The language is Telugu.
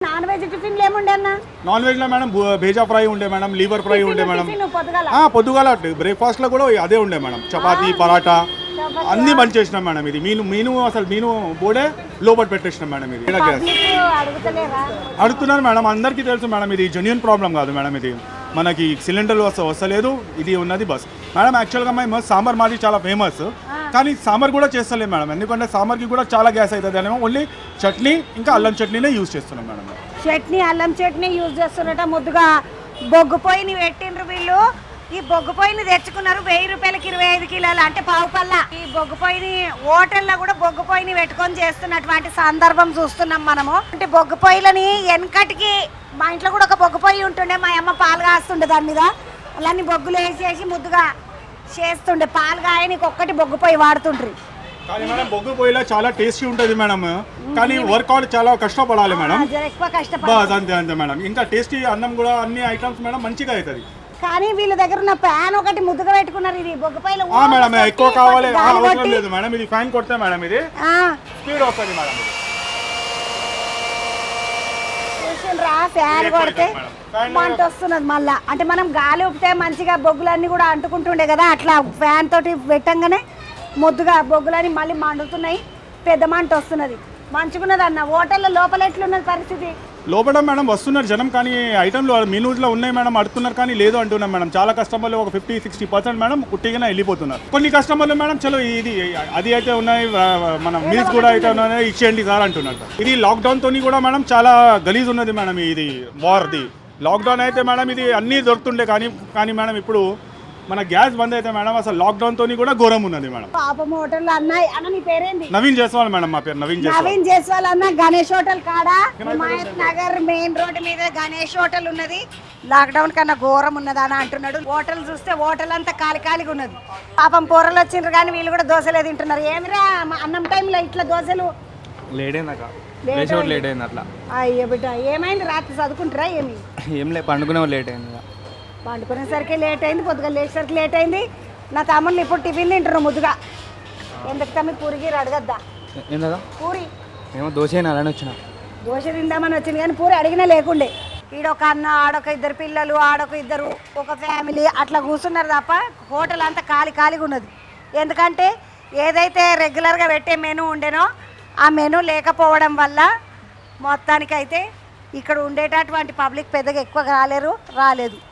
నాన్ వెజ్ టిఫిన్లు ఏముండే అన్న? నాన్ వెజ్ లో మేడం భేజా ఫ్రై ఉండే మేడం, లివర్ ఫ్రై ఉండే మేడం. పొద్దుగాల బ్రేక్ఫాస్ట్ లో కూడా అదే ఉండే మేడం. చపాతీ, పరాటా అన్ని బంద్ చేసినాం మేడం. ఇది మీను అసలు మీను బోర్డే లోపల పెట్టేసినాం మేడం. ఇది అడుగుతున్నారు మేడం, అందరికీ తెలుసు మేడం. ఇది జెన్యున్ ప్రాబ్లం కాదు మేడం. ఇది మనకి సిలిండర్ వస్తలేదు, ఇది ఉన్నది బస్ మేడం. యాక్చువల్గా మేము సాంబార్ మాది చాలా ఫేమస్, కానీ సాంబార్ కూడా చేస్తలేము మేడం. ఎందుకంటే సాంబార్కి కూడా చాలా గ్యాస్ అవుతుంది అని ఓన్లీ చట్నీ ఇంకా అల్లం చట్నీనే యూజ్ చేస్తున్నాం మేడం. చట్నీ అల్లం చట్నీ యూజ్ చేస్తున్నట. ముద్దుగా బొగ్గు పొయ్యిని పెట్టిండ్రు వీళ్ళు. ఈ బొగ్గు పొయ్యిని తెచ్చుకున్నారు 1000 రూపాయలకి 25 కిలోలు, అంటే పావు పల్ల. ఈ బొగ్గు పొయ్యిని హోటల్లో కూడా బొగ్గు పొయ్యిని పెట్టుకొని చేస్తున్నటువంటి సందర్భం చూస్తున్నాం మనము. అంటే బొగ్గు పొయ్యిలని వెనకటికి మా ఇంట్లో కూడా ఒక బొగ్గు పొయ్యి ఉంటుండే. మా అమ్మ పాలు కాస్తుండే దాని మీద, అలాన్ని బొగ్గులు వేసేసి ముద్దుగా చేస్తుండే. పాలు కాయనికి ఒక్కటి బొగ్గు పొయ్యి వాడుతుండ్రి. కానీ మేడం బొగ్గు పొయ్యిలో చాలా టేస్టీ ఉంటుంది మేడం, కానీ వర్కౌట్ చాలా కష్టపడాలి మేడం. ఎక్కువ కష్టపడాలి అంతే అంతే మేడం. ఇంకా టేస్టీ అన్నం కూడా అన్ని ఐటమ్స్ మేడం మంచిగా అవుతుంది. కానీ వీళ్ళ దగ్గర ఉన్న ఫ్యాన్ ఒకటి ముద్దుగా పెట్టుకున్నారు. ఇది బొగ్గు పొయ్యిలో మేడం ఎక్కువ కావాలి అవసరం లేదు మేడం. ఇది ఫ్యాన్ కొడితే మేడం ఇది స్పీడ్ వస్తుంది మేడం. ఫ్యాన్ కొడితే మంట వస్తున్నది మళ్ళా. అంటే మనం గాలి ఊపితే మంచిగా బొగ్గులన్నీ కూడా అంటుకుంటుండే కదా, అట్లా ఫ్యాన్ తోటి పెట్టంగానే ముద్దుగా బొగ్గులని మళ్ళీ మండుతున్నాయి, పెద్ద మంట వస్తున్నది. మంచుకున్నది అన్న. హోటల్లో లోపల ఎట్లున్నది పరిస్థితి? లోపల మేడం వస్తున్నారు జనం, కానీ ఐటమ్లు మెనూస్లో ఉన్నాయి మేడం, అడుగుతున్నారు కానీ లేదు అంటున్నాం మేడం. చాలా కస్టమర్లు ఒక 50-60% మేడం ఉట్టిగానే వెళ్ళిపోతున్నారు. కొన్ని కస్టమర్లు మేడం చలో ఇది అది అయితే ఉన్నాయి, మన మీల్స్ కూడా అయితే ఉన్నాయి, ఇచ్చేయండి సార్ అంటున్నారు. ఇది లాక్డౌన్ తోని కూడా మేడం చాలా గలీజ్ ఉన్నది మేడం. ఇది వార్ది లాక్డౌన్ అయితే మేడం ఇది అన్నీ దొరుకుతుండే, కానీ మేడం ఇప్పుడు మన గ్యాస్ బంద్ అయితే మేడం అసలు లాక్డౌన్ తోని కూడా ఘోరం ఉన్నది మేడం. పాపం హోటల్ అన్నాయి అన్న. నీ పేరేంది? నవీన్ జైస్వాల్ మేడం. మా పేరు నవీన్ జైస్వాల్ అన్న. గణేష్ హోటల్ కాడ హిమాయత్ నగర్ మెయిన్ రోడ్ మీద గణేష్ హోటల్ ఉన్నది. లాక్డౌన్ కన్నా ఘోరం ఉన్నది అని అంటున్నాడు. హోటల్ చూస్తే హోటల్ అంతా ఖాళీగా ఉన్నది. పాపం కూరలు వచ్చిండ్రు కానీ వీళ్ళు కూడా దోశలే తింటున్నారు. ఏమిరా అన్నం టైంలో ఇట్లా దోశలు లేట్ అయింది అట్లా. అయ్యో బిడ్డ ఏమైంది? రాత్రి చదువుకుంటారా ఏమి? ఏం లే, పండుకునే లేట్ అయింది. పండుకునేసరికి లేట్ అయింది, పొద్దుగా లేచేసరికి లేట్ అయింది. నా తమ్ముళ్ళు ఇప్పుడు టిఫిన్ తింటారు ముద్దుగా. ఎందుకు తమ్మి పూరికి అడగద్దా? పూరి ఏమో దోశ అలానే వచ్చిన. దోశ తిందామని వచ్చింది కానీ పూరి అడిగినా లేకుండే. ఈడొక అన్న, ఆడొక 2 పిల్లలు, ఆడొక 2, ఒక ఫ్యామిలీ అట్లా కూర్చున్నారు తప్ప హోటల్ అంతా ఖాళీగా ఉన్నది. ఎందుకంటే ఏదైతే రెగ్యులర్గా పెట్టే మెనూ ఉండేనో ఆ మెనూ లేకపోవడం వల్ల మొత్తానికైతే ఇక్కడ ఉండేటటువంటి పబ్లిక్ పెద్దగా ఎక్కువ రాలేదు.